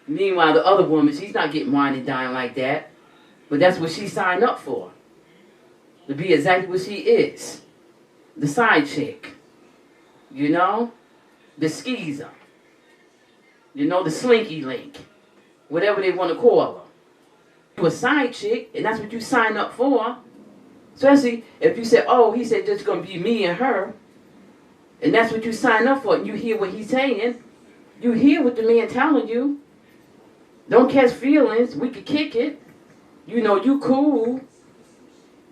Meanwhile, the other woman, she's not getting wine and dine like that. But that's what she signed up for. To be exactly what she is. The side chick. You know? The skeezer. You know, the slinky link. Whatever they want to call her. You're a side chick, and that's what you signed up for. Especially if you say, oh, he said just going to be me and her. And that's what you signed up for. And you hear what he's saying. You hear what the man telling you. Don't catch feelings. We could kick it. You know, you cool.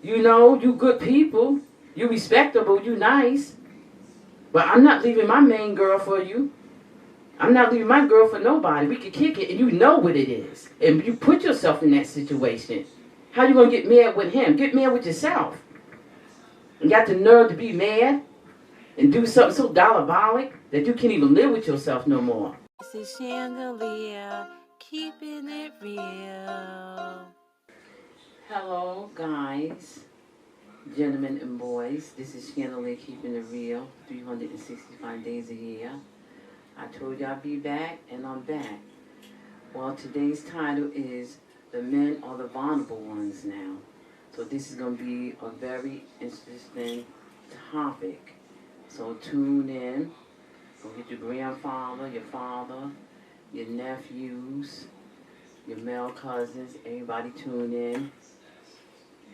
You know, you good people. You respectable. You nice. But I'm not leaving my main girl for you. I'm not leaving my girl for nobody. We could kick it, and you know what it is. And you put yourself in that situation. How you going to get mad with him? Get mad with yourself. You got the nerve to be mad and do something so diabolic that you can't even live with yourself no more. This is Chandelier, keeping it real. Hello, guys, gentlemen and boys. This is Chandelier, keeping it real, 365 days a year. I told you I'd be back, and I'm back. Well, today's title is The Men Are the Vulnerable Ones Now. So this is going to be a very interesting topic. So tune in. Go get your grandfather, your father, your nephews, your male cousins, everybody tune in.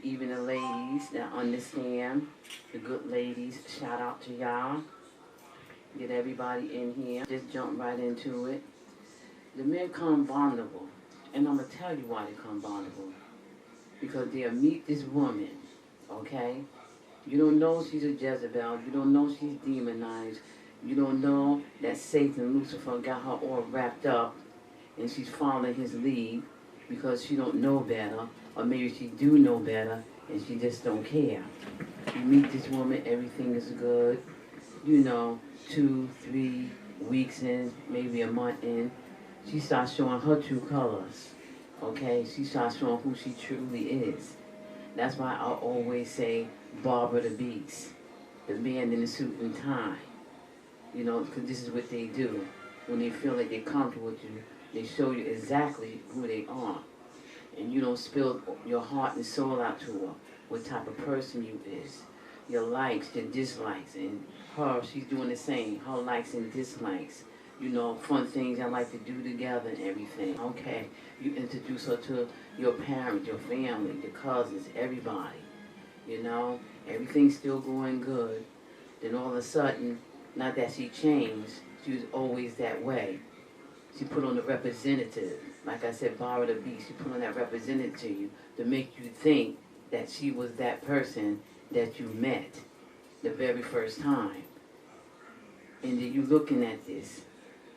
Even the ladies that understand, the good ladies, shout out to y'all. Get everybody in here. Just jump right into it. The men come vulnerable. And I'm going to tell you why they come vulnerable. Because they'll meet this woman, okay? You don't know she's a Jezebel. You don't know she's demonized. You don't know that Satan, Lucifer, got her all wrapped up. And she's following his lead because she don't know better. Or maybe she do know better and she just don't care. You meet this woman, everything is good. You know, 2, 3 weeks in, maybe a month in, she starts showing her true colors. Okay? She starts showing who she truly is. That's why I always say Barbara the Beast, the man in the suit and tie. You know, because this is what they do. When they feel like they're comfortable with you, they show you exactly who they are. And you don't spill your heart and soul out to her, what type of person you is. Your likes, your dislikes, and her, she's doing the same. Her likes and dislikes. You know, fun things I like to do together and everything. Okay, you introduce her to your parents, your family, your cousins, everybody. You know, everything's still going good. Then all of a sudden, not that she changed, she was always that way. She put on the representative. Like I said, Barbara the Beast, she put on that representative to you to make you think that she was that person that you met the very first time. And then you looking at this,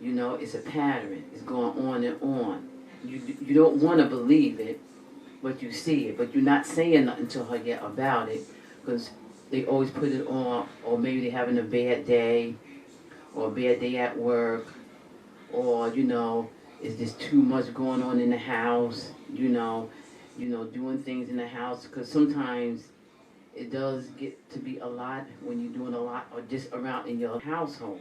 you know, it's a pattern. It's going on and on. You don't want to believe it, but you see it. But you're not saying nothing to her yet about it because they always put it on, or maybe they're having a bad day, or a bad day at work, or, you know, is just too much going on in the house, you know, doing things in the house, because sometimes it does get to be a lot when you're doing a lot or just around in your household,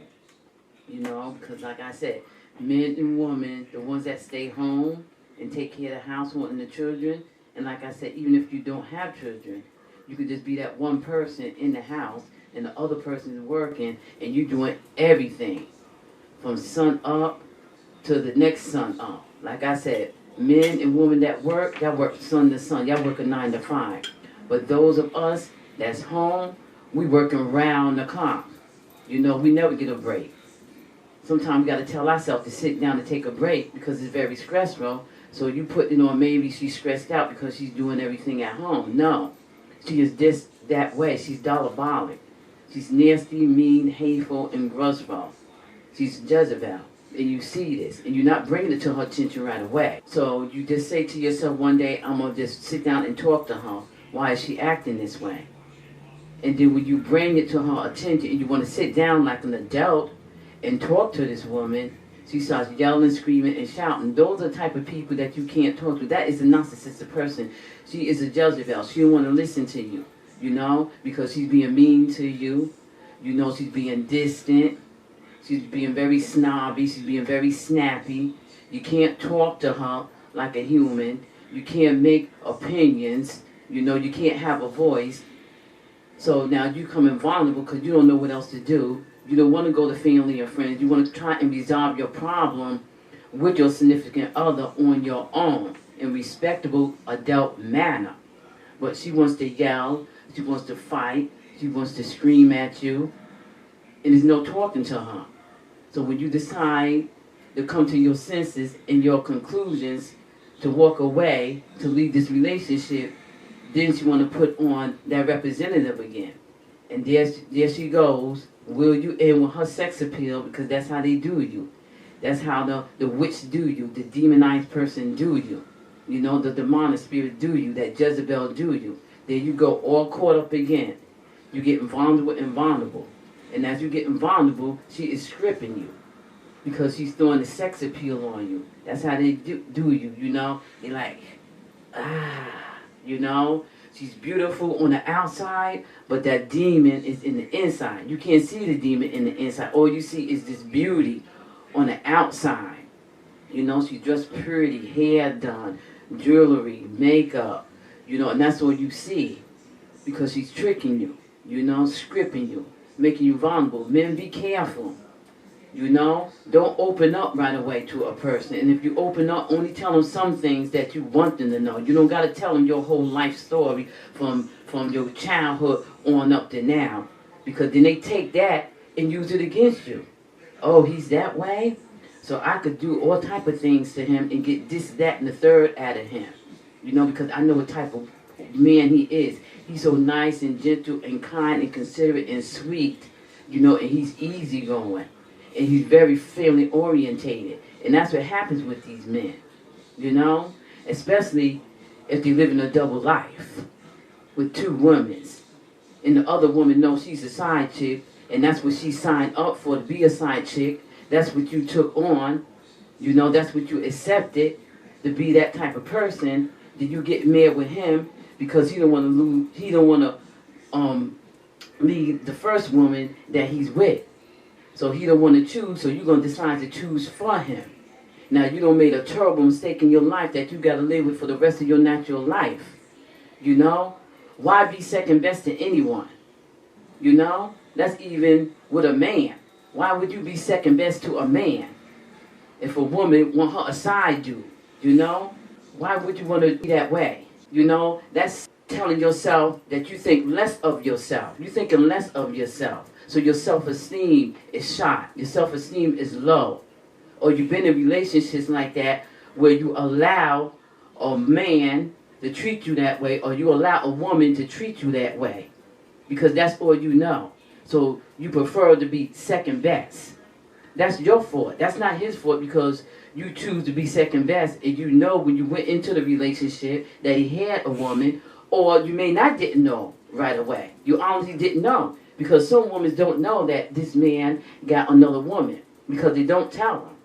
you know, because like I said, men and women, the ones that stay home and take care of the household and the children, and like I said, even if you don't have children, you could just be that one person in the house and the other person is working and you're doing everything from sun up to the next sun up. Like I said, men and women that work sun to sun. Y'all working 9 to 5. But those of us that's home, we working round the clock. You know, we never get a break. Sometimes we got to tell ourselves to sit down and take a break because it's very stressful. So you put it on maybe she's stressed out because she's doing everything at home. No, she is just that way. She's diabolic. She's nasty, mean, hateful, and grudgeful. She's Jezebel. And you see this, and you're not bringing it to her attention right away. So you just say to yourself one day, I'm going to just sit down and talk to her. Why is she acting this way? And then when you bring it to her attention and you want to sit down like an adult and talk to this woman, she starts yelling, screaming, and shouting. Those are the type of people that you can't talk to. That is a narcissistic person. She is a Jezebel. She don't want to listen to you, you know, because she's being mean to you. You know, she's being distant. She's being very snobby. She's being very snappy. You can't talk to her like a human. You can't make opinions. You know, you can't have a voice. So now you come vulnerable because you don't know what else to do. You don't want to go to family or friends. You want to try and resolve your problem with your significant other on your own in respectable adult manner. But she wants to yell. She wants to fight. She wants to scream at you. And there's no talking to her. So when you decide to come to your senses and your conclusions to walk away, to leave this relationship, then she want to put on that representative again. And there she goes, will you in with her sex appeal, because that's how they do you. That's how the witch do you, the demonized person do you. You know, the demonic spirit do you, that Jezebel do you. There you go, all caught up again. You get vulnerable and vulnerable. And as you get vulnerable, she is stripping you. Because she's throwing the sex appeal on you. That's how they do you, you know. They're like, you know. She's beautiful on the outside, but that demon is in the inside. You can't see the demon in the inside. All you see is this beauty on the outside. You know, she's dressed pretty, hair done, jewelry, makeup, you know, and that's all you see. Because she's tricking you, you know, scripting you, making you vulnerable. Men, be careful. You know, don't open up right away to a person. And if you open up, only tell them some things that you want them to know. You don't got to tell them your whole life story from your childhood on up to now. Because then they take that and use it against you. Oh, he's that way? So I could do all type of things to him and get this, that, and the third out of him. You know, because I know what type of man he is. He's so nice and gentle and kind and considerate and sweet. You know, and he's easygoing. And he's very family orientated. And that's what happens with these men. You know? Especially if they live in a double life with two women. And the other woman knows she's a side chick. And that's what she signed up for, to be a side chick. That's what you took on. You know, that's what you accepted, to be that type of person. Then you get mad with him because he don't want to lose. He don't want to be the first woman that he's with. So he don't want to choose, so you're going to decide to choose for him. Now, you don't make a terrible mistake in your life that you got to live with for the rest of your natural life. You know? Why be second best to anyone? You know? That's even with a man. Why would you be second best to a man? If a woman want her a side dude, you know? Why would you want to be that way? You know? That's telling yourself that you think less of yourself. You're thinking less of yourself. So your self-esteem is shot. Your self-esteem is low. Or you've been in relationships like that where you allow a man to treat you that way, or you allow a woman to treat you that way. Because that's all you know. So you prefer to be second best. That's your fault. That's not his fault, because you choose to be second best, and you know when you went into the relationship that he had a woman, or you may not didn't know right away. You honestly didn't know. Because some women don't know that this man got another woman. Because they don't tell them.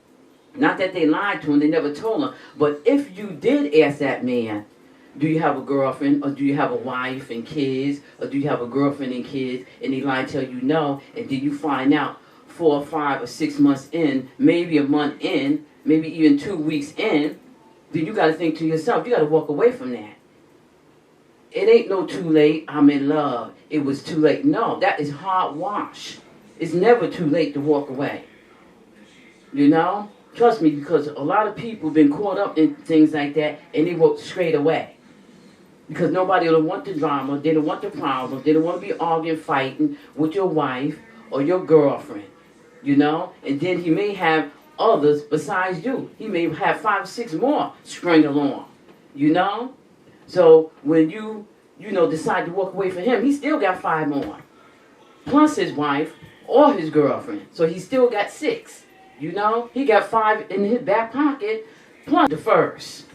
Not that they lied to him, they never told him. But if you did ask that man, do you have a girlfriend, or do you have a wife and kids, or do you have a girlfriend and kids, and they lie and tell you no, and then you find out 4 or 5 or 6 months in, maybe a month in, maybe even 2 weeks in, then you got to think to yourself, you got to walk away from that. It ain't no too late, I'm in love. It was too late. No, that is hogwash. It's never too late to walk away. You know? Trust me, because a lot of people been caught up in things like that, and they walk straight away. Because nobody don't want the drama, they don't want the problems, they don't want to be arguing, fighting with your wife or your girlfriend. You know? And then he may have others besides you. He may have 5 or 6 more string along. You know? So when you decide to walk away from him, he still got 5 more. Plus his wife or his girlfriend. So he still got 6. You know? He got 5 in his back pocket, plus the first.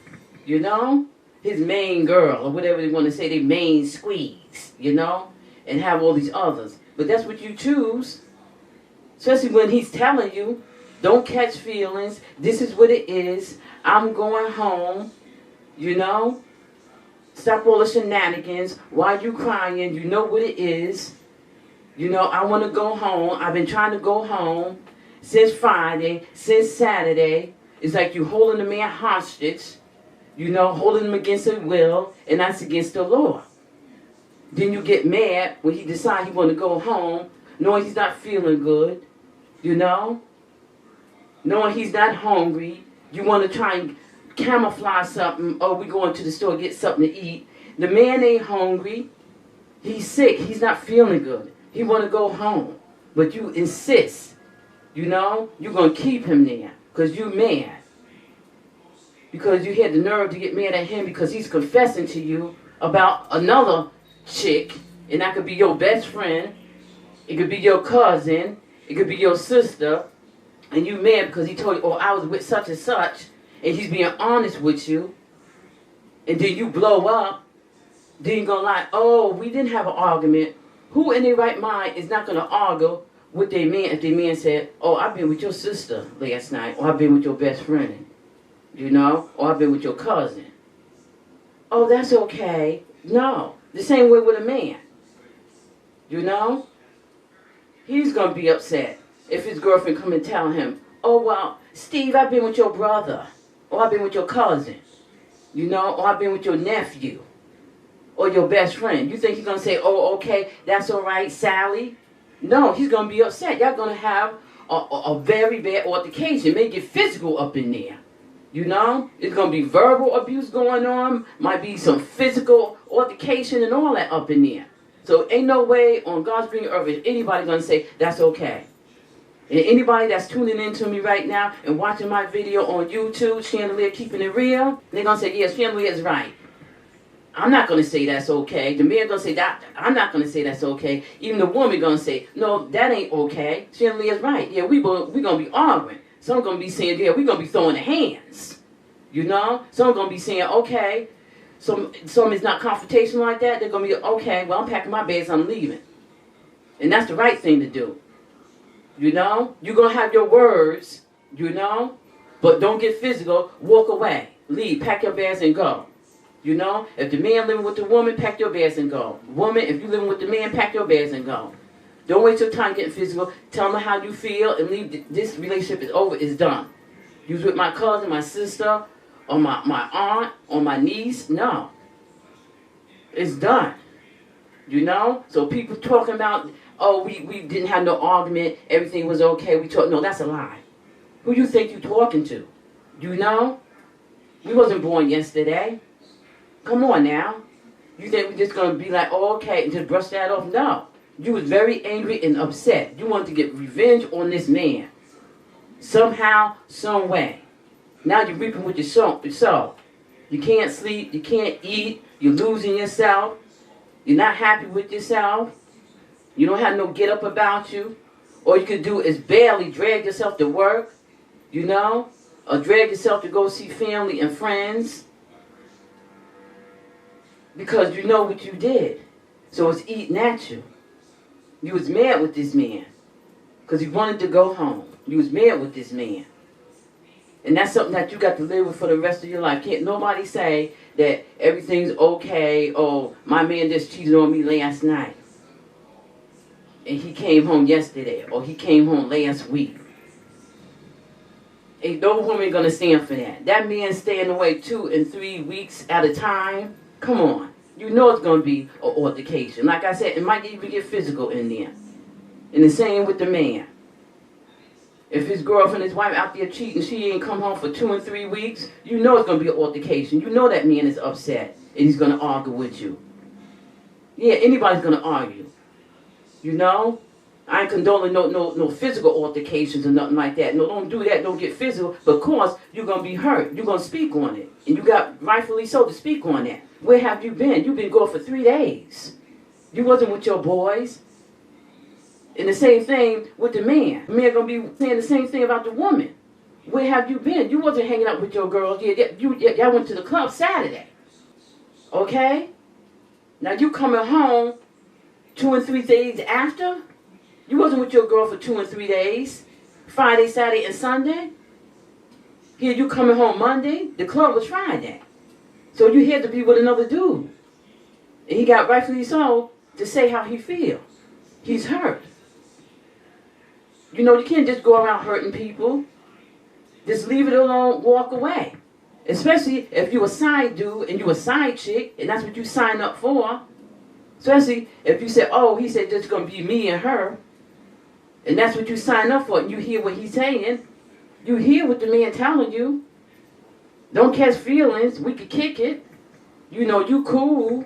You know? His main girl, or whatever they want to say, their main squeeze. You know? And have all these others. But that's what you choose. Especially when he's telling you, don't catch feelings. This is what it is. I'm going home. You know? Stop all the shenanigans. Why you crying? You know what it is. You know, I want to go home. I've been trying to go home since Friday, since Saturday. It's like you holding the man hostage, you know, holding him against his will, and that's against the law. Then you get mad when he decides he want to go home, knowing he's not feeling good, you know, knowing he's not hungry. You want to try and camouflage something. Oh, we going to the store to get something to eat. The man ain't hungry. He's sick. He's not feeling good. He want to go home. But you insist, you know, you're going to keep him there because you mad. Because you had the nerve to get mad at him because he's confessing to you about another chick. And that could be your best friend. It could be your cousin. It could be your sister. And you mad because he told you, oh, I was with such and such. And he's being honest with you. And then you blow up. Then you're going to lie, oh, we didn't have an argument. Who in their right mind is not going to argue with their man if their man said, oh, I've been with your sister last night. Or I've been with your best friend. You know? Or I've been with your cousin. Oh, that's okay. No. The same way with a man. You know? He's going to be upset if his girlfriend come and tell him, oh, well, Steve, I've been with your brother. Or I've been with your cousin. You know? Or I've been with your nephew. Or your best friend. You think he's going to say, oh, okay, that's all right, Sally? No, he's going to be upset. Y'all going to have a very bad altercation. May get physical up in there. You know? It's going to be verbal abuse going on. Might be some physical altercation and all that up in there. So ain't no way on God's green earth is anybody going to say, that's okay. And anybody that's tuning in to me right now and watching my video on YouTube, Chandelier Keeping It Real, they're going to say, yes, Chandelier is right. I'm not going to say that's okay. The man going to say that. I'm not going to say that's okay. Even the woman going to say, no, that ain't okay. Chandelier is right. Yeah, we going to be arguing. Some going to be saying, yeah, we going to be throwing the hands. You know? Some going to be saying, okay. Some is not confrontation like that. They're going to be, okay, well, I'm packing my bags, I'm leaving. And that's the right thing to do. You know? You're going to have your words, you know? But don't get physical. Walk away. Leave. Pack your bags and go. You know? If the man living with the woman, pack your bags and go. Woman, if you living with the man, pack your bags and go. Don't waste your time getting physical. Tell them how you feel and leave. This relationship is over. It's done. You was with my cousin, my sister, or my aunt, or my niece. No. It's done. You know? So people talking about, oh, we didn't have no argument. Everything was okay. No, that's a lie. Who you think you talking to? You know? We wasn't born yesterday. Come on now. You think we're just going to be like, oh, okay, and just brush that off? No. You was very angry and upset. You wanted to get revenge on this man. Somehow, some way. Now you're reaping what you sow. You can't sleep. You can't eat. You're losing yourself. You're not happy with yourself. You don't have no get up about you. All you can do is barely drag yourself to work, you know, or drag yourself to go see family and friends because you know what you did. So it's eating at you. You was mad with this man because he wanted to go home. You was mad with this man. And that's something that you got to live with for the rest of your life. Can't nobody say that everything's okay. Oh, my man just cheated on me last night. And he came home yesterday. Or he came home last week. Ain't no woman going to stand for that. That man staying away 2 and 3 weeks at a time. Come on. You know it's going to be an altercation. Like I said, it might even get physical in there. And the same with the man. If his girlfriend, his wife out there cheating, she ain't come home for 2 and 3 weeks, you know it's going to be an altercation. You know that man is upset and he's going to argue with you. Yeah, anybody's going to argue. You know? I ain't condoning no physical altercations or nothing like that. No, don't do that. Don't get physical. But of course, you're going to be hurt. You're going to speak on it. And you got rightfully so to speak on that. Where have you been? You've been gone for 3 days. You wasn't with your boys. And the same thing with the man. The man going to be saying the same thing about the woman. Where have you been? You wasn't hanging out with your girls. Y'all went to the club Saturday. Okay? Now you coming home 2 and 3 days after? You wasn't with your girl for 2 and 3 days. Friday, Saturday, and Sunday. Here you coming home Monday. The club was Friday. So you had to be with another dude. And he got rightfully so to say how he feel. He's hurt. You know, you can't just go around hurting people. Just leave it alone, walk away. Especially if you're a side dude and you're a side chick, and that's what you sign up for. Especially if you say, oh, he said there's going to be me and her, and that's what you sign up for, and you hear what he's saying. You hear what the man telling you. Don't catch feelings. We can kick it. You know, you cool.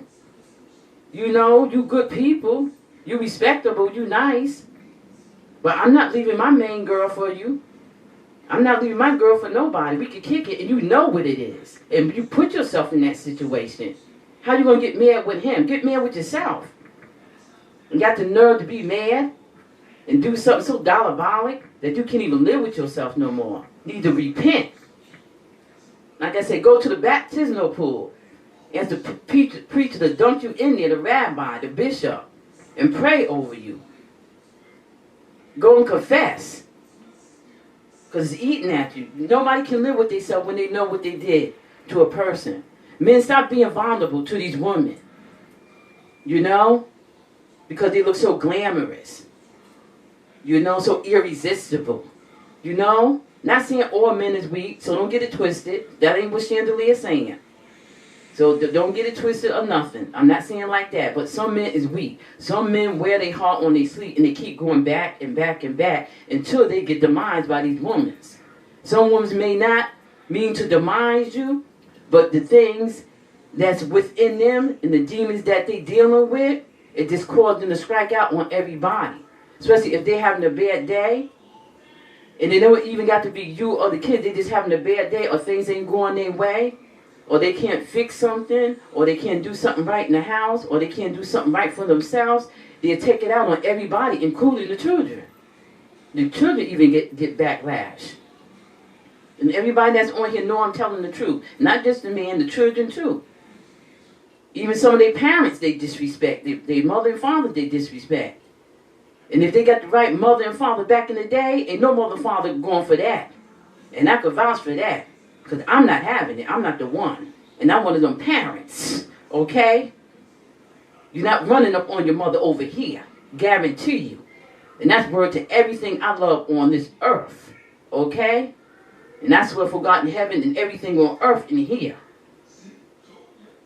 You know, you good people. You respectable. You nice. But I'm not leaving my main girl for you. I'm not leaving my girl for nobody. We can kick it, and you know what it is. And you put yourself in that situation. How you going to get mad with him? Get mad with yourself. You got the nerve to be mad and do something so diabolic that you can't even live with yourself no more. You need to repent. Like I said, go to the baptismal pool. Ask the preacher to dunk you in there, the rabbi, the bishop, and pray over you. Go and confess. Because it's eating at you. Nobody can live with themselves when they know what they did to a person. Men, stop being vulnerable to these women. You know? Because they look so glamorous. You know, so irresistible. You know? Not saying all men is weak, so don't get it twisted. That ain't what Chandelier is saying. So don't get it twisted or nothing. I'm not saying like that. But some men is weak. Some men wear their heart on their sleeve and they keep going back and back and back until they get demised by these women. Some women may not mean to demise you, but the things that's within them and the demons that they dealing with, it just caused them to strike out on everybody. Especially if they're having a bad day. And they don't even got to be you or the kids. They just having a bad day or things ain't going their way. Or they can't fix something, or they can't do something right in the house, or they can't do something right for themselves. They'll take it out on everybody, including the children. The children even get backlash. And everybody that's on here know I'm telling the truth. Not just the man, the children too. Even some of their parents they disrespect. Their mother and father they disrespect. And if they got the right mother and father back in the day, ain't no mother and father going for that. And I could vouch for that. Because I'm not having it. I'm not the one. And I'm one of them parents. Okay? You're not running up on your mother over here. Guarantee you. And that's word to everything I love on this earth. Okay? And that's what forgotten heaven and everything on earth in here.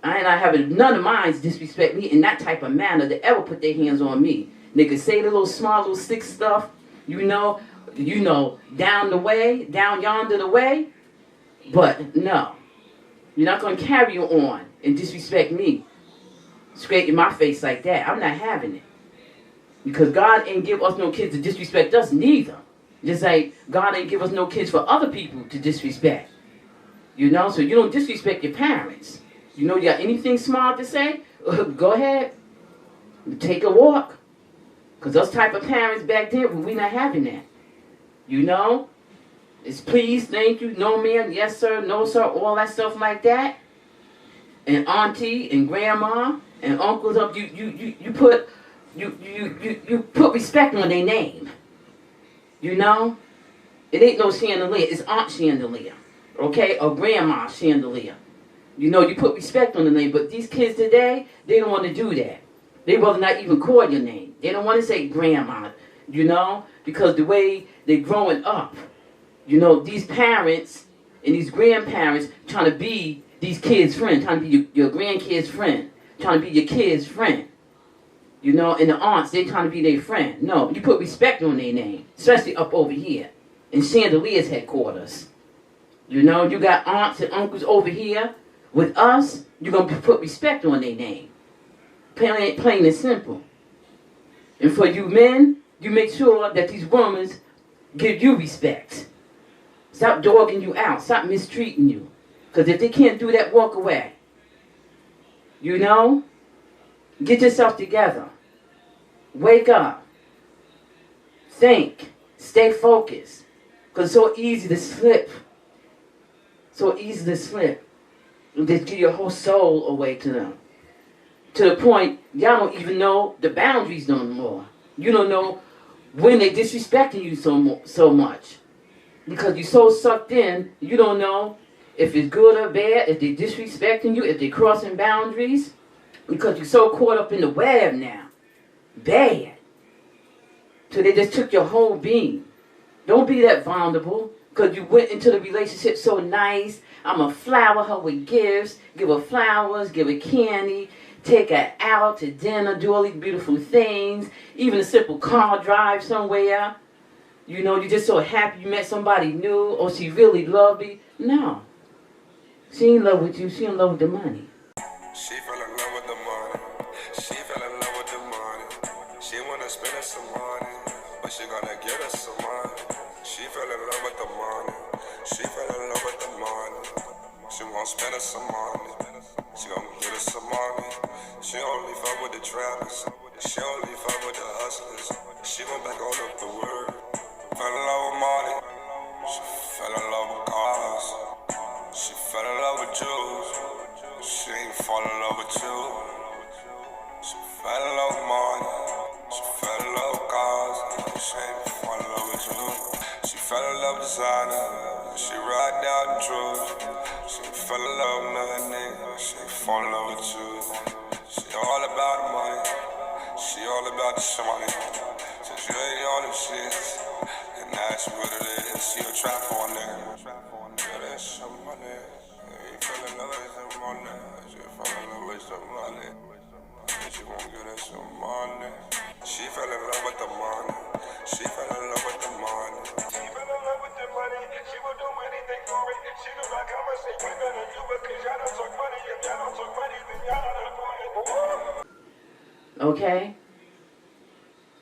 I ain't not having none of mine disrespect me in that type of manner to ever put their hands on me. They could say the little small little stick stuff, you know, down the way, down yonder the way. But no, you're not going to carry on and disrespect me. Straight in my face like that. I'm not having it. Because God ain't give us no kids to disrespect us neither. Just like God ain't give us no kids for other people to disrespect. You know, so you don't disrespect your parents. You know, you got anything smart to say? Go ahead. Take a walk. Because those type of parents back then, we not having that. You know? It's please, thank you, no ma'am, yes sir, no sir, all that stuff like that. And auntie and grandma and uncles up, you put respect on their name. You know? It ain't no Chandelier, it's Aunt Chandelier. Okay? Or Grandma Chandelier. You know, you put respect on the name, but these kids today, they don't want to do that. They rather not even call your name. They don't want to say grandma, you know, because the way they're growing up, you know, these parents and these grandparents trying to be these kids' friend, trying to be your grandkids' friend, trying to be your kids' friend. You know, and the aunts, they trying to be their friend. No, you put respect on their name, especially up over here in Chandelier's headquarters. You know, you got aunts and uncles over here. With us, you're going to put respect on their name. Plain and simple. And for you men, you make sure that these women give you respect. Stop dogging you out. Stop mistreating you. Because if they can't do that, walk away. You know? Get yourself together. Wake up. Think. Stay focused. Because it's so easy to slip. So easy to slip. And just give your whole soul away to them. To the point, y'all don't even know the boundaries no more. You don't know when they disrespecting you so much. Because you're so sucked in, you don't know if it's good or bad, if they're disrespecting you, if they're crossing boundaries. Because you're so caught up in the web now. Bad. So they just took your whole being. Don't be that vulnerable because you went into the relationship so nice. I'm going to flower her with gifts, give her flowers, give her candy, take her out to dinner, do all these beautiful things, even a simple car drive somewhere. You know, you're just so happy you met somebody new or she really loved me. No. She ain't in love with you. She in love with the money. She fell in love with the money. She fell in love with the money. She wanna spend us some money, but she gonna get us some money. She fell in love with the money. She fell in love with the money. She won't spend us some money. She gonna get us some money. She only fuck with the trappers. She only fuck with the hustlers. She went back on up the word. Fell in love with money. She fell in love with cars. She fell in love with Jews. She ain't fall in love with you. She fell in love with money. She fell in love with cars. She ain't fall in love with you. She fell in love with designer. She ride down the truth. She fell in love with another nigga. She ain't fall in love with you. She all about the money. She all about the money. Since you ain't on them shits, and that's what it is. She a trap for a nigga. Yeah, that's some money. You fell in love with some money. She fell in love with some money. She gon' get us some money. She fell in love with the money. She fell in love with the money. She fell in love with the money. She will do anything for it. She do not come and say we're gonna do it because y'all don't talk money. If y'all don't talk money, then y'all not doing it. Okay?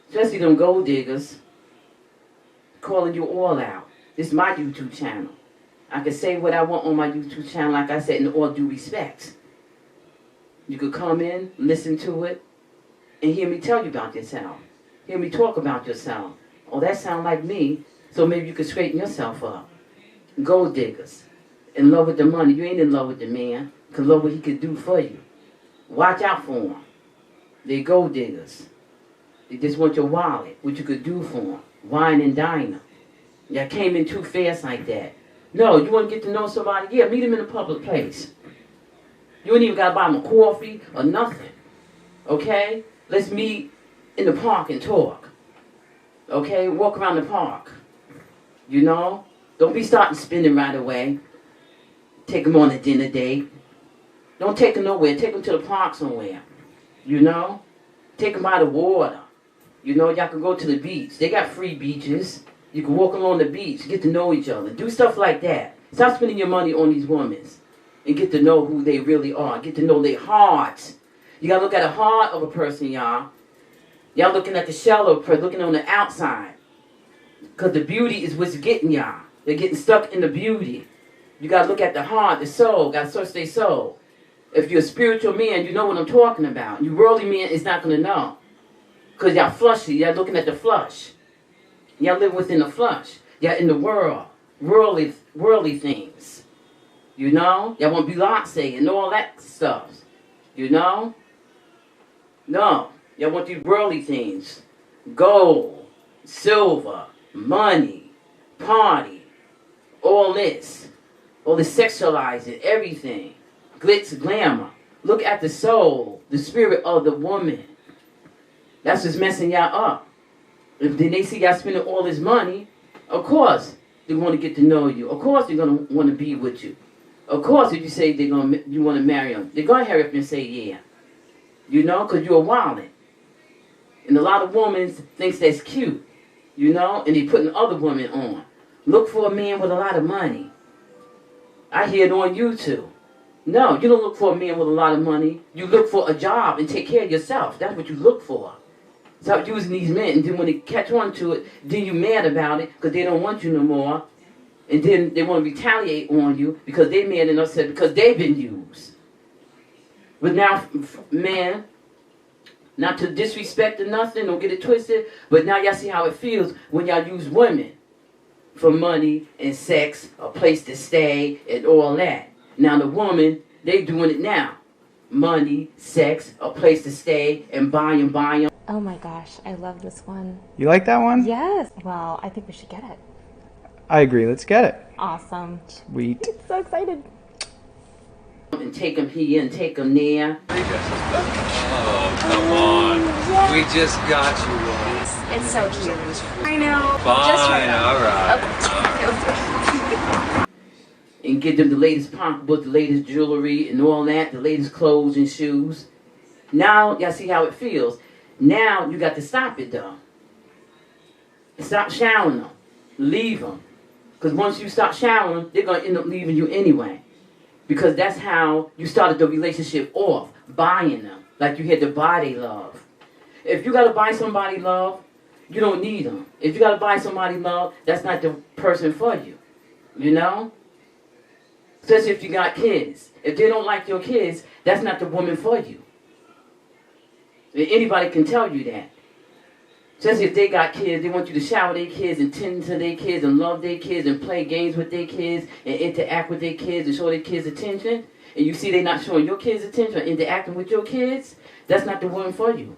Especially them gold diggers calling you all out. This is my YouTube channel. I can say what I want on my YouTube channel, like I said, in all due respect. You could come in, listen to it, and hear me tell you about yourself. Hear me talk about yourself. Oh, that sounds like me, so maybe you could straighten yourself up. Gold diggers. In love with the money. You ain't in love with the man. Because love what he could do for you. Watch out for him. They gold diggers. They just want your wallet, what you could do for them. Wine and dine them. Y'all came in too fast like that. No, you want to get to know somebody? Yeah, meet him in a public place. You ain't even got to buy him a coffee or nothing. Okay? Let's meet in the park and talk. Okay? Walk around the park. You know? Don't be starting spending right away. Take them on a dinner date. Don't take them nowhere. Take them to the park somewhere. You know? Take them by the water. You know, y'all can go to the beach. They got free beaches. You can walk along the beach, get to know each other. Do stuff like that. Stop spending your money on these women. And get to know who they really are. Get to know their hearts. You got to look at the heart of a person, y'all. Y'all looking at the shell of a person, looking on the outside. Because the beauty is what's getting y'all. They're getting stuck in the beauty. You got to look at the heart, the soul. Got to search their soul. If you're a spiritual man, you know what I'm talking about. You worldly man is not going to know. Because y'all flushy. Y'all looking at the flush. Y'all live within the flush. Y'all in the world. Worldly things. You know? Y'all want Beyonce and all that stuff. You know? No. Y'all want these worldly things. Gold, silver, money, party, all this. All this sexualizing, everything. Glitz, glamour. Look at the soul, the spirit of the woman. That's what's messing y'all up. If then they see y'all spending all this money, of course they want to get to know you. Of course they're going to want to be with you. Of course if you say you want to marry them, they're going to hurry up and say yeah. You know, because you're a wildin'. And a lot of women thinks that's cute. You know, and they putting other women on. Look for a man with a lot of money. I hear it on YouTube. No, you don't look for a man with a lot of money. You look for a job and take care of yourself. That's what you look for. Stop using these men, and then when they catch on to it, then you're mad about it because they don't want you no more. And then they want to retaliate on you because they mad and upset because they've been used. But now, man, not to disrespect or nothing, don't get it twisted, but now y'all see how it feels when y'all use women for money and sex, a place to stay, and all that. Now the woman, they doing it now. Money, sex, a place to stay, and buy them. Oh my gosh, I love this one. You like that one? Yes. Well, I think we should get it. I agree. Let's get it. Awesome. Sweet. So excited. And take them here and take them there. Oh, come on. We just got you one. It's so cute. I know. Fine, Just right now. alright. And get them the latest pocketbook, the latest jewelry and all that, the latest clothes and shoes. Now, y'all see how it feels. Now, you got to stop it, though. Stop showering them. Leave them. Because once you stop showering them, they're going to end up leaving you anyway. Because that's how you started the relationship off. Buying them. Like you had to buy their love. If you got to buy somebody love, you don't need them. If you got to buy somebody love, that's not the person for you. You know? Especially if you got kids. If they don't like your kids, that's not the woman for you. Anybody can tell you that. Especially if they got kids, they want you to shower their kids and tend to their kids and love their kids and play games with their kids and interact with their kids and show their kids attention. And you see they're not showing your kids attention or interacting with your kids, that's not the woman for you.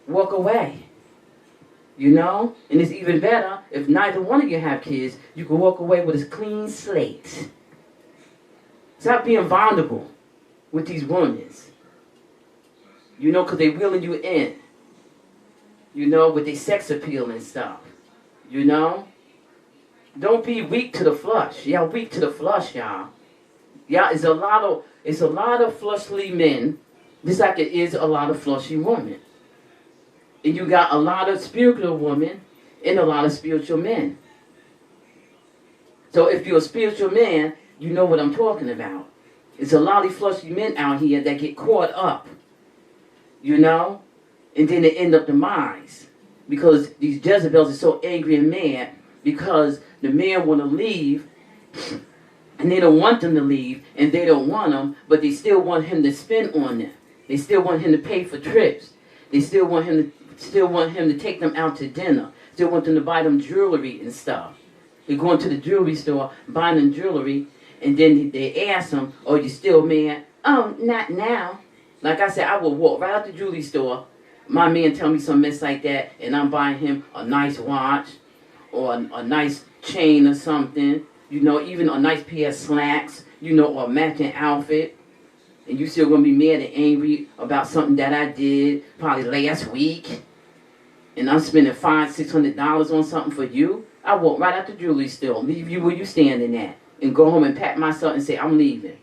Walk away. You know? And it's even better if neither one of you have kids, you can walk away with a clean slate. Stop being vulnerable with these women. You know, because they're wheeling you in. You know, with their sex appeal and stuff. You know? Don't be weak to the flush. Y'all weak to the flush, y'all. Yeah, it's a lot of fleshly men, just like it is a lot of fleshy women. And you got a lot of spiritual women and a lot of spiritual men. So if you're a spiritual man, you know what I'm talking about. It's a lot of fleshy men out here that get caught up. You know? And then they end up demise. Because these Jezebels are so angry and mad because the men want to leave and they don't want them to leave and they don't want them, but they still want him to spend on them. They still want him to pay for trips. They still want him to take them out to dinner. Still want them to buy them jewelry and stuff. They're going to the jewelry store, buying them jewelry, and then they ask them, "Oh, you still mad?" "Oh, not now." Like I said, I will walk right out the jewelry store. My man tell me some mess like that, and I'm buying him a nice watch or a nice chain or something. You know, even a nice pair of slacks, you know, or a matching outfit. And you still going to be mad and angry about something that I did probably last week. And I'm spending $500-$600 on something for you. I walk right out the jewelry store, leave you where you standing at, and go home and pat myself and say, "I'm leaving."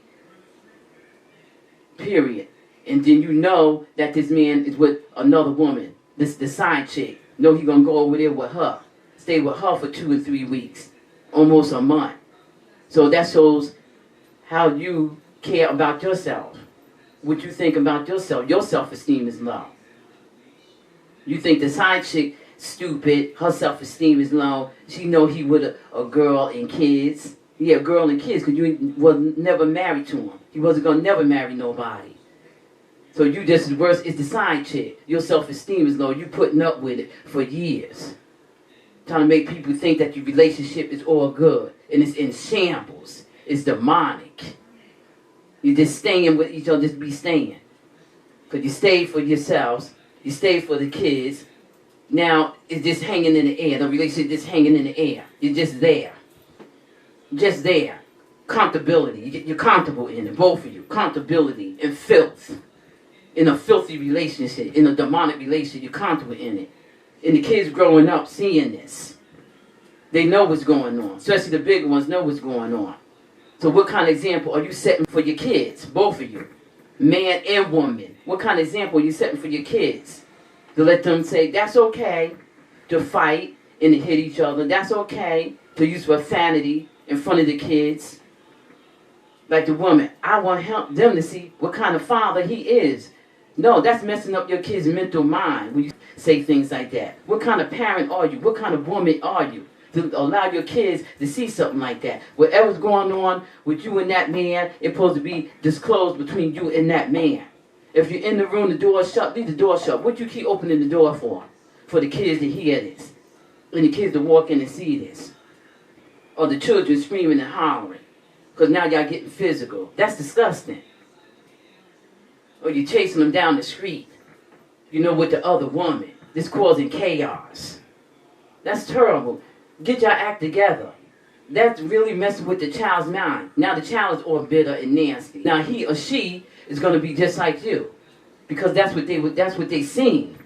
Period. And then you know that this man is with another woman, the side chick. Know he gonna go over there with her, stay with her for 2 or 3 weeks, almost a month. So that shows how you care about yourself, what you think about yourself. Your self-esteem is low. You think the side chick stupid, her self-esteem is low. She know he with a girl and kids. Yeah, girl and kids, because you was never married to him. He wasn't gonna never marry nobody. So you just as worse as the side chick. Your self-esteem is low. You putting up with it for years. Trying to make people think that your relationship is all good. And it's in shambles. It's demonic. You're just staying with each other, just be staying. Because you stayed for yourselves. You stayed for the kids. Now it's just hanging in the air. The relationship is just hanging in the air. You're just there. Just there. Comfortability. You're comfortable in it, both of you. Comfortability and filth. In a filthy relationship, in a demonic relationship, you're comfortable in it. And the kids growing up seeing this. They know what's going on. Especially the bigger ones know what's going on. So what kind of example are you setting for your kids? Both of you. Man and woman. What kind of example are you setting for your kids? To let them say, that's okay to fight and to hit each other. That's okay to use profanity in front of the kids. Like the woman, I want them to see what kind of father he is. No, that's messing up your kid's mental mind when you say things like that. What kind of parent are you? What kind of woman are you to allow your kids to see something like that? Whatever's going on with you and that man, it's supposed to be disclosed between you and that man. If you're in the room, the door is shut, leave the door shut. What you keep opening the door for? For the kids to hear this. And the kids to walk in and see this. Or the children screaming and hollering. Because now y'all getting physical. That's disgusting. Or you're chasing them down the street. You know, with the other woman. This causing chaos. That's terrible. Get your act together. That's really messing with the child's mind. Now the child is all bitter and nasty. Now he or she is going to be just like you. Because that's what they seen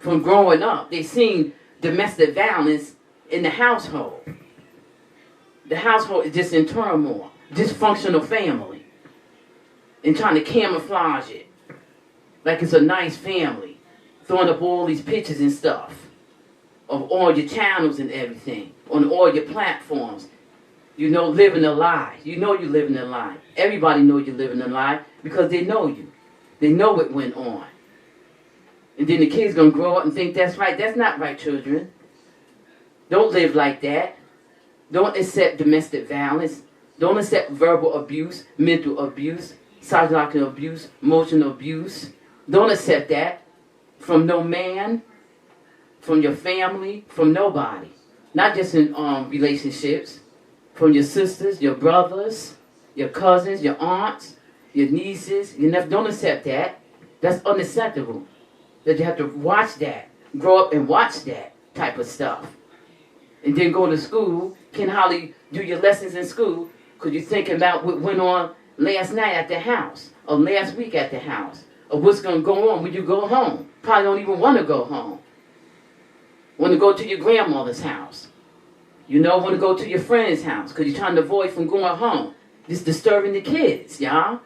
from growing up. They've seen domestic violence in the household. The household is just in turmoil, dysfunctional family, and trying to camouflage it like it's a nice family, throwing up all these pictures and stuff of all your channels and everything, on all your platforms. You know, living a lie. You know you're living a lie. Everybody knows you're living a lie because they know you. They know what went on. And then the kid's going to grow up and think that's right. That's not right, children. Don't live like that. Don't accept domestic violence. Don't accept verbal abuse, mental abuse, psychological abuse, emotional abuse. Don't accept that from no man, from your family, from nobody. Not just in relationships. From your sisters, your brothers, your cousins, your aunts, your nieces. You never don't accept that. That's unacceptable. That you have to watch that. Grow up and watch that type of stuff. And then go to school. Can hardly do your lessons in school because you're thinking about what went on last night at the house or last week at the house or what's going to go on when you go home. Probably don't even want to go home. Want to go to your grandmother's house. You know, want to go to your friend's house because you're trying to avoid from going home. This disturbing the kids, y'all.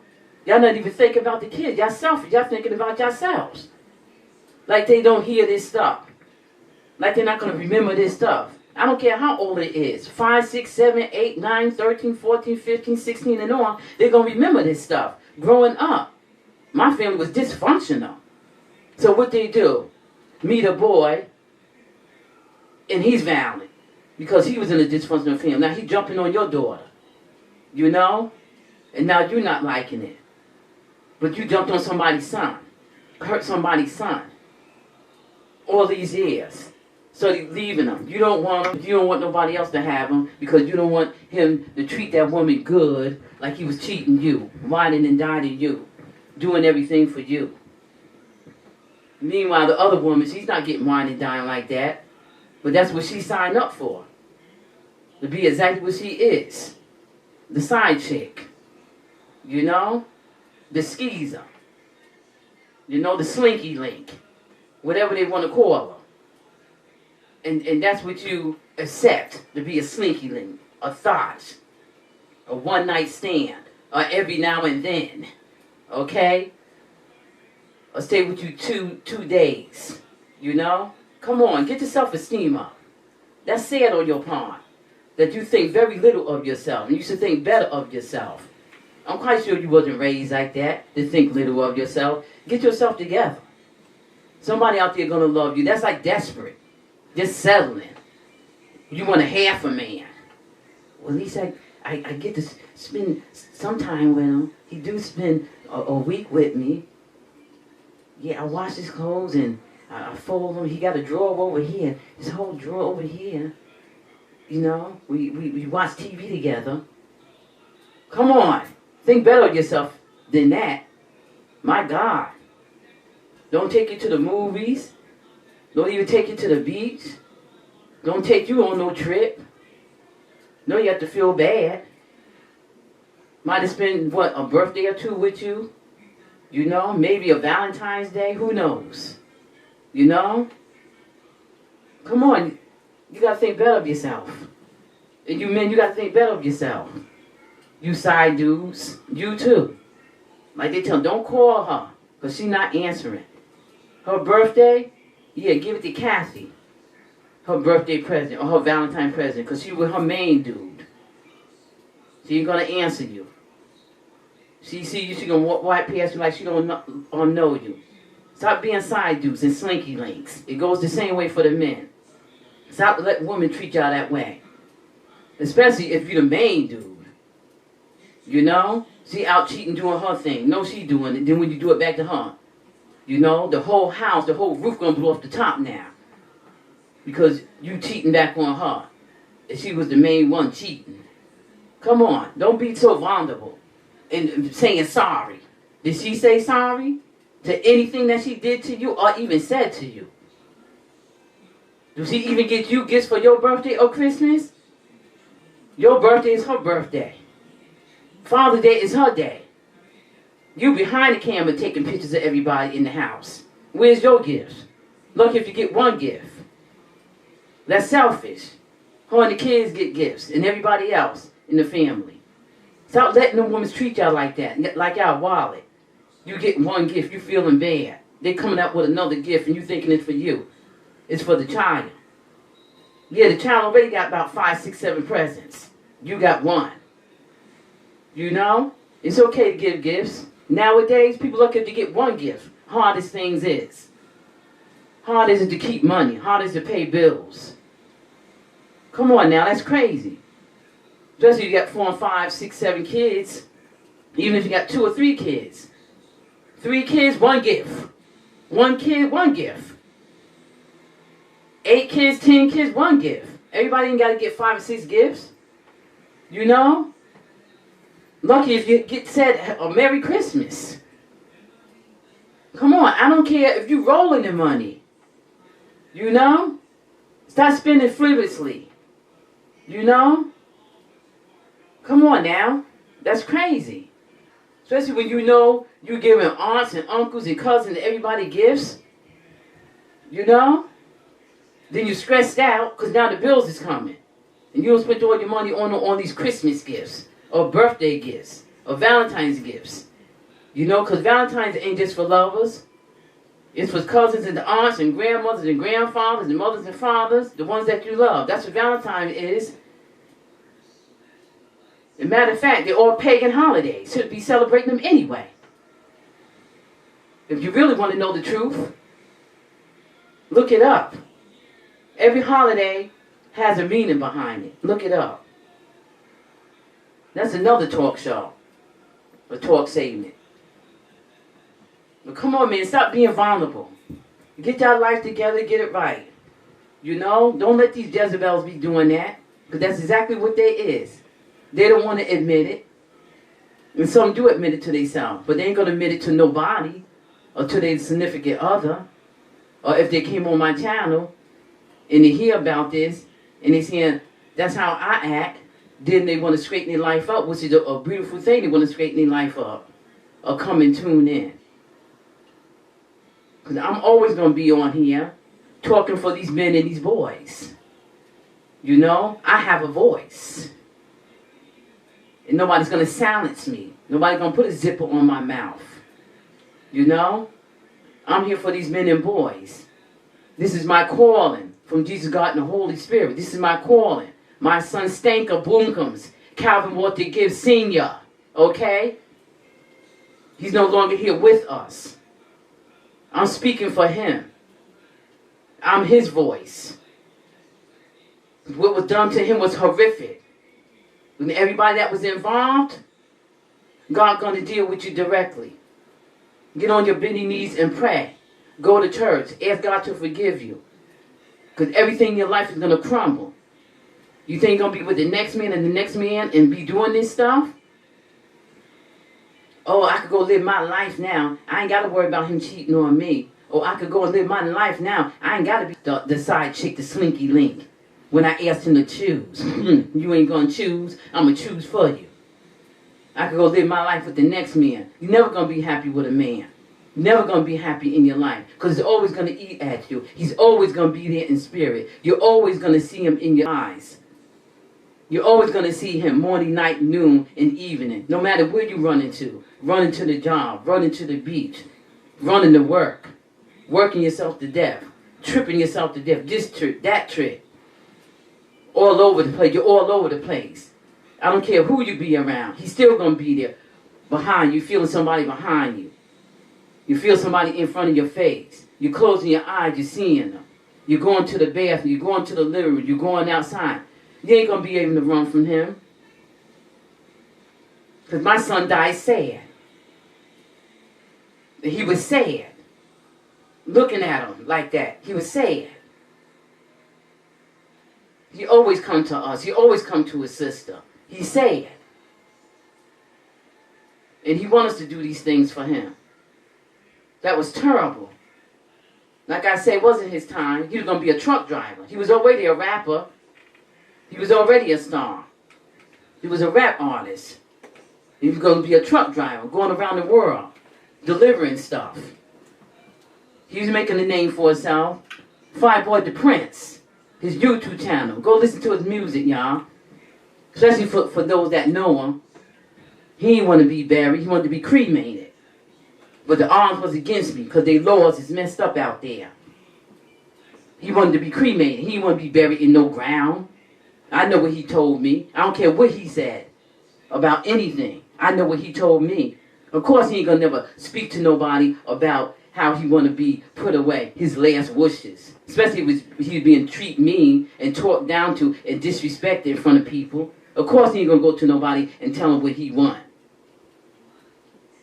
Y'all not even thinking about the kids. Y'all selfish. Y'all thinking about yourselves. Like they don't hear this stuff. Like they're not going to remember this stuff. I don't care how old it is. 5, 6, 7, 8, 9, 13, 14, 15, 16 and on. They're going to remember this stuff. Growing up. My family was dysfunctional. So what they do? Meet a boy and he's violent. Because he was in a dysfunctional family. Now he's jumping on your daughter. You know? And now you're not liking it. But you jumped on somebody's son. Hurt somebody's son. All these years. So you're leaving him. You don't want him. You don't want nobody else to have him. Because you don't want him to treat that woman good. Like he was cheating you. Whining and dining you. Doing everything for you. Meanwhile, the other woman, she's not getting wine and dine like that. But that's what she signed up for. To be exactly what she is. The side chick. You know? The skeezer. You know, the slinky link. Whatever they want to call her. And that's what you accept. To be a slinky link. A thought. A one night stand. Or every now and then. Okay? Or stay with you two days. You know? Come on, get your self-esteem up. That's sad on your part. That you think very little of yourself. And you should think better of yourself. I'm quite sure you wasn't raised like that. To think little of yourself. Get yourself together. Somebody out there gonna love you. That's like desperate. Just settling. You want a half a man. Well, at least I get to spend some time with him. He do spend a week with me. Yeah, I wash his clothes and I fold him. He got a drawer over here. His whole drawer over here. You know, we watch TV together. Come on. Think better of yourself than that. My God. Don't take you to the movies. Don't even take you to the beach. Don't take you on no trip. No, you have to feel bad. Might have spent, a birthday or two with you. You know, maybe a Valentine's Day. Who knows? You know? Come on. You got to think better of yourself. And you men, you got to think better of yourself. You side dudes, you too. Like they tell them, don't call her. Because she's not answering. Her birthday, yeah, give it to Kathy. Her birthday present or her Valentine present. Because she was her main dude. She ain't going to answer you. She see you, she going to wipe past you like she don't know you. Stop being side dudes and slinky links. It goes the same way for the men. Stop letting women treat y'all that way. Especially if you're the main dude. You know? She out cheating doing her thing. No, she doing it. Then when you do it back to her. You know? The whole house, the whole roof gonna blow off the top now. Because you cheating back on her. And she was the main one cheating. Come on. Don't be so vulnerable. And saying sorry. Did she say sorry? To anything that she did to you or even said to you? Does she even get you gifts for your birthday or Christmas? Your birthday is her birthday. Father's Day is her day. You behind the camera taking pictures of everybody in the house. Where's your gifts? Lucky if you get one gift. That's selfish. Her and the kids get gifts, and everybody else in the family. Stop letting them women treat y'all like that, like y'all wallet. You get one gift, you feeling bad. They coming up with another gift, and you thinking it's for you. It's for the child. Yeah, the child already got about 5, 6, 7 presents. You got one. You know? It's okay to give gifts. Nowadays, people look at to get one gift. Hard as things is. Hard is it to keep money. Hard is to pay bills. Come on now, that's crazy. Especially if you got 4, 5, 6, 7 kids. Even if you got 2 or 3 kids. 3 kids, 1 gift. 1 kid, 1 gift. 8 kids, 10 kids, 1 gift. Everybody ain't got to get 5 or 6 gifts. You know? Lucky if you get said a Merry Christmas. Come on, I don't care if you rolling the money. You know? Stop spending frivolously. You know? Come on now. That's crazy. Especially when you know you're giving aunts and uncles and cousins and everybody gifts. You know? Then you're stressed out because now the bills is coming. And you don't spend all your money on these Christmas gifts. Or birthday gifts. Or Valentine's gifts. You know, because Valentine's ain't just for lovers. It's for cousins and the aunts and grandmothers and grandfathers and mothers and fathers. The ones that you love. That's what Valentine is. As a matter of fact, they're all pagan holidays. Should be celebrating them anyway. If you really want to know the truth, look it up. Every holiday has a meaning behind it. Look it up. That's another talk show. A talk segment. But come on, man. Stop being vulnerable. Get your life together. Get it right. You know? Don't let these Jezebels be doing that. Because that's exactly what they is. They don't want to admit it. And some do admit it to themselves. But they ain't going to admit it to nobody. Or to their significant other. Or if they came on my channel and they hear about this. And they saying, that's how I act. Then they want to straighten their life up. Which is a beautiful thing. They want to straighten their life up. Or come and tune in. Because I'm always going to be on here. Talking for these men and these boys. You know? I have a voice. And nobody's going to silence me. Nobody's going to put a zipper on my mouth. You know? I'm here for these men and boys. This is my calling from Jesus, God, and the Holy Spirit. This is my calling. My son Stanker Bloomcombs, Calvin Walter Gibbs Sr. Okay? He's no longer here with us. I'm speaking for him. I'm his voice. What was done to him was horrific. And everybody that was involved, God going to deal with you directly. Get on your bending knees and pray. Go to church. Ask God to forgive you. Because everything in your life is going to crumble. You think you're going to be with the next man and the next man and be doing this stuff? Oh, I could go live my life now. I ain't got to worry about him cheating on me. Or I could go and live my life now. I ain't got to be the side chick, the slinky link. When I asked him to choose. You ain't going to choose. I'm going to choose for you. I could go live my life with the next man. You're never going to be happy with a man. You're never going to be happy in your life. Because he's always going to eat at you. He's always going to be there in spirit. You're always going to see him in your eyes. You're always going to see him morning, night, noon, and evening. No matter where you run into. Running to the job. Running to the beach. Running to work. Working yourself to death. Tripping yourself to death. This trip, that trip. All over the place. You're all over the place. I don't care who you be around. He's still going to be there behind you. Feeling somebody behind you. You feel somebody in front of your face. You're closing your eyes. You're seeing them. You're going to the bathroom. You're going to the living room. You're going outside. You ain't going to be able to run from him. Because my son died sad. And he was sad. Looking at him like that. He was sad. He always come to us. He always come to his sister. He's sad. And he wants us to do these things for him. That was terrible. Like I said, it wasn't his time. He was going to be a truck driver. He was already a rapper. He was already a star. He was a rap artist. He was going to be a truck driver, going around the world, delivering stuff. He was making a name for himself. Fireboy the Prince, his YouTube channel. Go listen to his music, y'all. Especially for those that know him. He didn't want to be buried. He wanted to be cremated. But the arms was against me because their laws is messed up out there. He wanted to be cremated. He didn't want to be buried in no ground. I know what he told me. I don't care what he said about anything. I know what he told me. Of course, he ain't gonna never speak to nobody about how he want to be put away, his last wishes. Especially if he was being treated mean and talked down to and disrespected in front of people. Of course, he ain't gonna go to nobody and tell him what he want.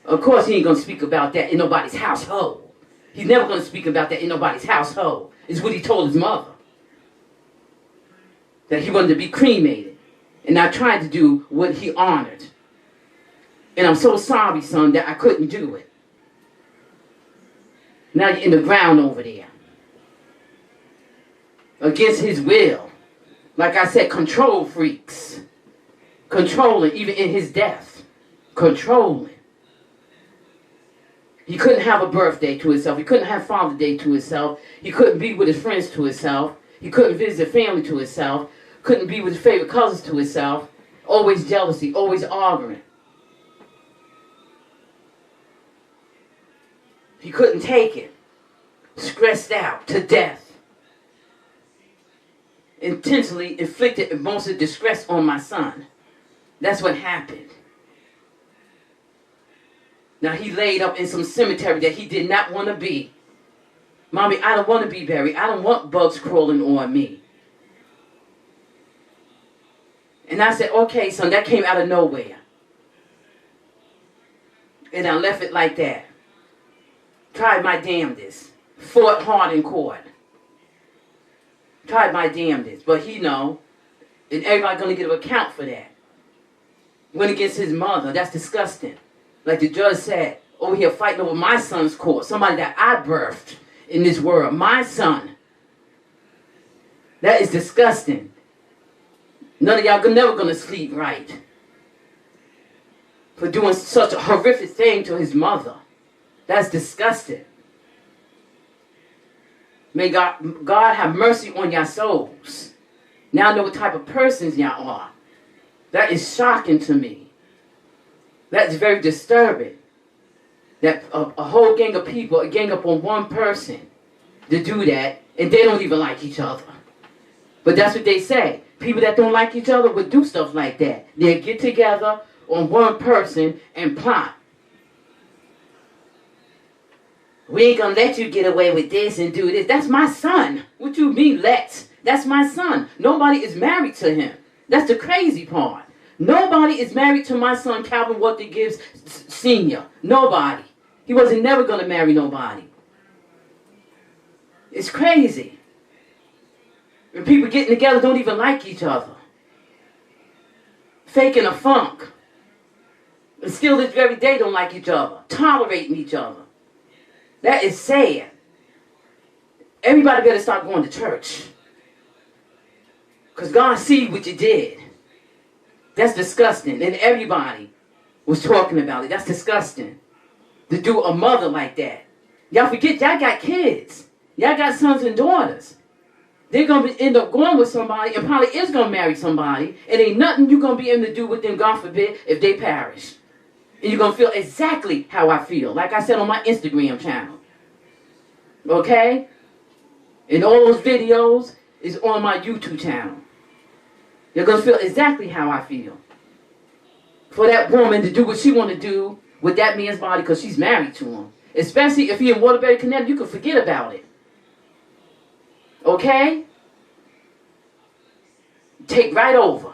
Of course, he ain't gonna speak about that in nobody's household. He's never gonna speak about that in nobody's household. It's what he told his mother. That he wanted to be cremated. And I tried to do what he honored. And I'm so sorry, son, that I couldn't do it. Now you're in the ground over there. Against his will. Like I said, control freaks. Controlling, even in his death. Controlling. He couldn't have a birthday to himself. He couldn't have Father's Day to himself. He couldn't be with his friends to himself. He couldn't visit family to himself. Couldn't be with his favorite cousins to himself. Always jealousy, always arguing. He couldn't take it. Stressed out to death. Intentionally inflicted emotional distress on my son. That's what happened. Now he laid up in some cemetery that he did not want to be. Mommy, I don't want to be buried. I don't want bugs crawling on me. And I said, okay, son, that came out of nowhere. And I left it like that. Tried my damnedest. Fought hard in court. Tried my damnedest. But he know. And everybody going to give an account for that. Went against his mother. That's disgusting. Like the judge said, over here fighting over my son's court. Somebody that I birthed in this world. My son. That is disgusting. None of y'all never going to sleep right. For doing such a horrific thing to his mother. That's disgusting. May God have mercy on your souls. Now I know what type of persons y'all are. That is shocking to me. That's very disturbing. That a whole gang of people gang up on one person to do that, and they don't even like each other. But that's what they say. People that don't like each other would do stuff like that. They'll get together on one person and plot. We ain't gonna let you get away with this and do this. That's my son. What you mean, let's? That's my son. Nobody is married to him. That's the crazy part. Nobody is married to my son, Calvin Walter Gibbs Sr. Nobody. He wasn't never gonna marry nobody. It's crazy. And people getting together don't even like each other. Faking a funk. And still this very day don't like each other. Tolerating each other. That is sad. Everybody better start going to church. Because God see what you did. That's disgusting. And everybody was talking about it. That's disgusting. To do a mother like that. Y'all forget, y'all got kids. Y'all got sons and daughters. They're going to end up going with somebody and probably is going to marry somebody. And ain't nothing you're going to be able to do with them, God forbid, if they perish. And you're going to feel exactly how I feel. Like I said on my Instagram channel. Okay? And all those videos is on my YouTube channel. You're going to feel exactly how I feel. For that woman to do what she want to do with that man's body because she's married to him. Especially if you're in Waterbury, Connecticut, you can forget about it. Okay? Take right over.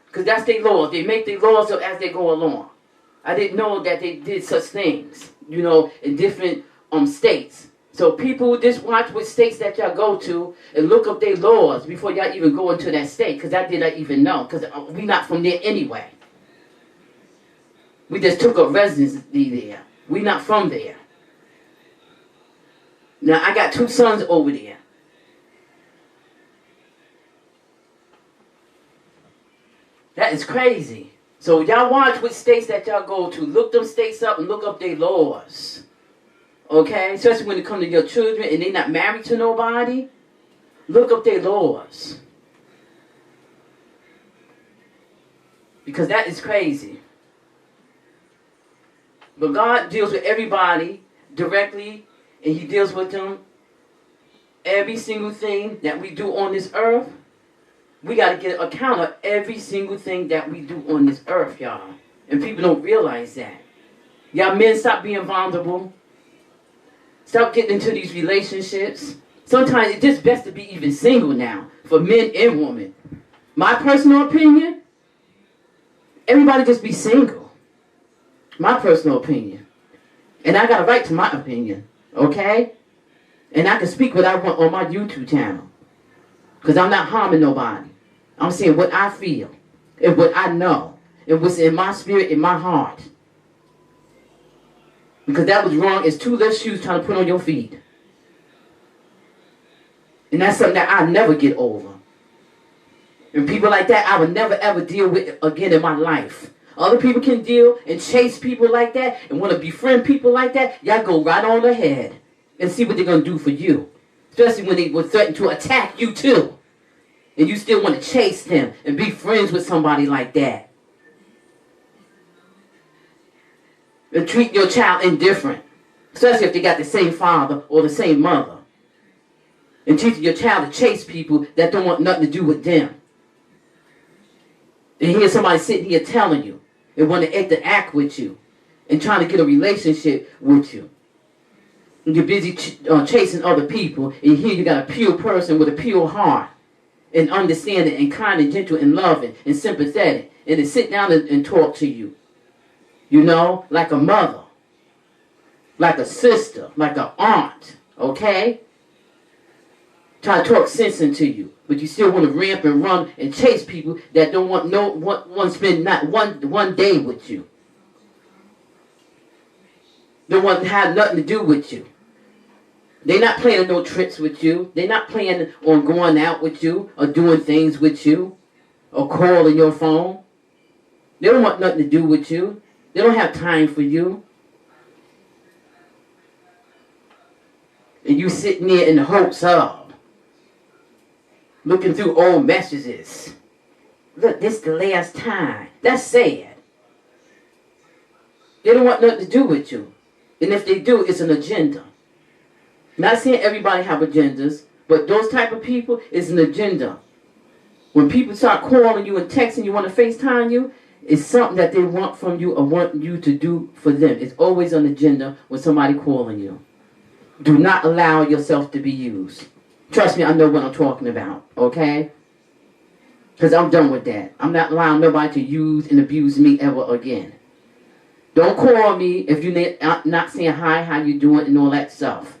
Because that's their laws. They make their laws up as they go along. I didn't know that they did such things, you know, in different states. So people just watch what states that y'all go to and look up their laws before y'all even go into that state. Because I did not even know. Because we're not from there anyway. We just took a residency there. We're not from there. Now, I got 2 sons over there. That is crazy. So y'all watch what states that y'all go to. Look them states up and look up their laws. Okay? Especially when it comes to your children and they're not married to nobody. Look up their laws. Because that is crazy. But God deals with everybody directly, and He deals with them. Every single thing that we do on this earth, we got to get an account of every single thing that we do on this earth, y'all. And people don't realize that. Y'all men, stop being vulnerable. Stop getting into these relationships. Sometimes it's just best to be even single now, for men and women. My personal opinion, everybody just be single. My personal opinion. And I got a right to my opinion, okay? And I can speak what I want on my YouTube channel. Because I'm not harming nobody. I'm saying what I feel and what I know and what's in my spirit, in my heart. Because that was wrong. It's two left shoes trying to put on your feet. And that's something that I'll never get over. And people like that, I would never ever deal with again in my life. Other people can deal and chase people like that and want to befriend people like that. Y'all go right on ahead and see what they're going to do for you. Especially when they will threaten to attack you too. And you still want to chase them and be friends with somebody like that. And treat your child indifferent. Especially if they got the same father or the same mother. And teaching your child to chase people that don't want nothing to do with them. And hear somebody sitting here telling you and want to act with you and trying to get a relationship with you. And you're busy chasing other people, and here you got a pure person with a pure heart and understanding and kind and gentle and loving and sympathetic, and they sit down and talk to you. You know, like a mother, like a sister, like an aunt, okay? Try to talk sense into you, but you still want to ramp and run and chase people that don't want to spend not one day with you. Don't want to have nothing to do with you. They're not planning no trips with you. They're not planning on going out with you or doing things with you or calling your phone. They don't want nothing to do with you. They don't have time for you. And you sitting there in the hopes of looking through old messages. Look, this is the last time. That's sad. They don't want nothing to do with you. And if they do, it's an agenda. Not saying everybody have agendas, but those type of people is an agenda. When people start calling you and texting you, want to FaceTime you, it's something that they want from you or want you to do for them. It's always an agenda when somebody calling you. Do not allow yourself to be used. Trust me, I know what I'm talking about, okay? Because I'm done with that. I'm not allowing nobody to use and abuse me ever again. Don't call me if you're not saying hi, how you doing, and all that stuff.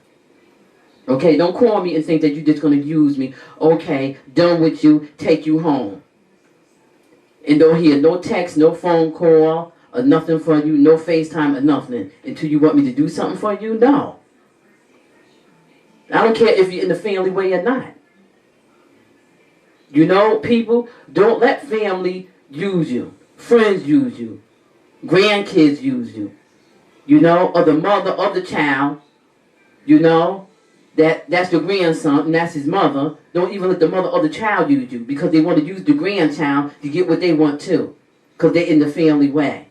Okay, don't call me and think that you're just going to use me. Okay, done with you, take you home. And don't hear no text, no phone call, or nothing from you, no FaceTime or nothing. Until you want me to do something for you? No. I don't care if you're in the family way or not. You know, people, don't let family use you. Friends use you. Grandkids use you. You know, or the mother of the child. You know, that's the grandson and that's his mother. Don't even let the mother of the child use you because they want to use the grandchild to get what they want too. Because they're in the family way.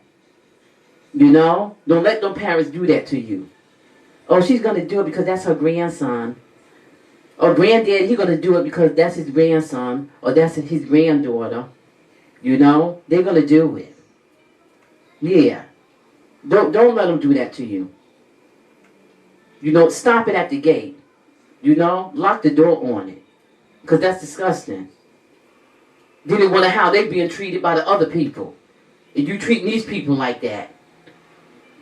You know, don't let them parents do that to you. Oh, she's going to do it because that's her grandson. Or granddad, he's going to do it because that's his grandson. Or that's his granddaughter. You know, they're going to do it. Yeah. Don't let them do that to you. You know, stop it at the gate. You know, lock the door on it. Because that's disgusting. Then they wonder how they being treated by the other people. And you treating these people like that.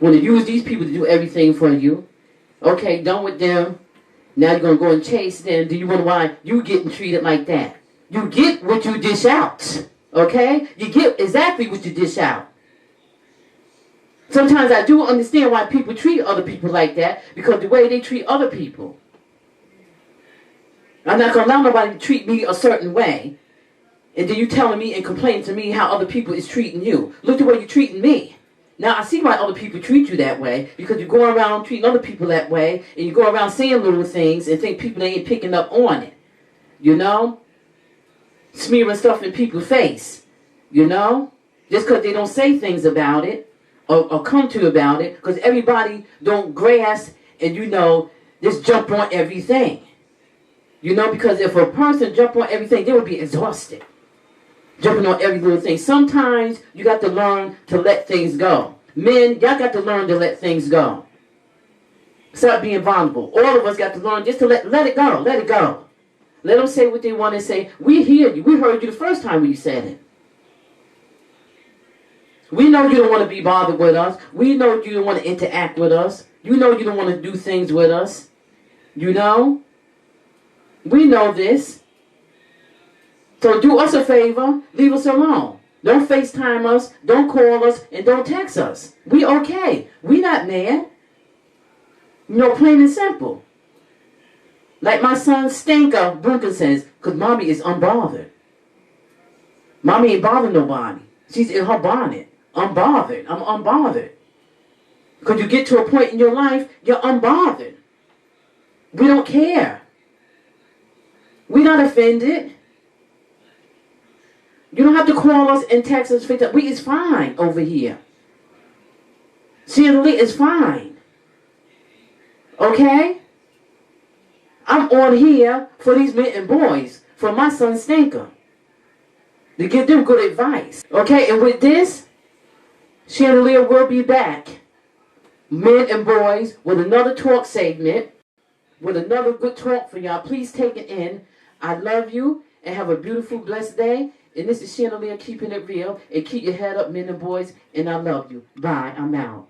Want to use these people to do everything for you. Okay, done with them. Now you're going to go and chase them. Do you wonder why you getting treated like that? You get what you dish out. Okay? You get exactly what you dish out. Sometimes I do understand why people treat other people like that. Because the way they treat other people. I'm not going to allow nobody to treat me a certain way. And then you telling me and complaining to me how other people is treating you. Look the way you're treating me. Now, I see why other people treat you that way, because you go around treating other people that way, and you go around saying little things and think people ain't picking up on it. You know? Smearing stuff in people's face. You know? Just because they don't say things about it, or come to about it, because everybody don't grasp and, you know, just jump on everything. You know, because if a person jump on everything, they would be exhausted. Jumping on every little thing. Sometimes you got to learn to let things go. Men, y'all got to learn to let things go. Stop being vulnerable. All of us got to learn just to let it go. Let it go. Let them say what they want to say. We hear you. We heard you the first time when you said it. We know you don't want to be bothered with us. We know you don't want to interact with us. You know you don't want to do things with us. You know? We know this. So do us a favor, leave us alone. Don't FaceTime us, don't call us, and don't text us. We okay. We not mad. You know, plain and simple. Like my son Stinker Brooklyn says, because mommy is unbothered. Mommy ain't bothering nobody. She's in her bonnet. Unbothered. I'm unbothered. Because you get to a point in your life, you're unbothered. We don't care. We're not offended. You don't have to call us and text us. We is fine over here. Chandelier is fine. Okay? I'm on here for these men and boys, for my son Stinker, to give them good advice. Okay, and with this, Chandelier will be back, men and boys, with another talk segment, with another good talk for y'all. Please take it in. I love you, and have a beautiful, blessed day. And this is Chandelier keeping it real. And keep your head up, men and boys. And I love you. Bye. I'm out.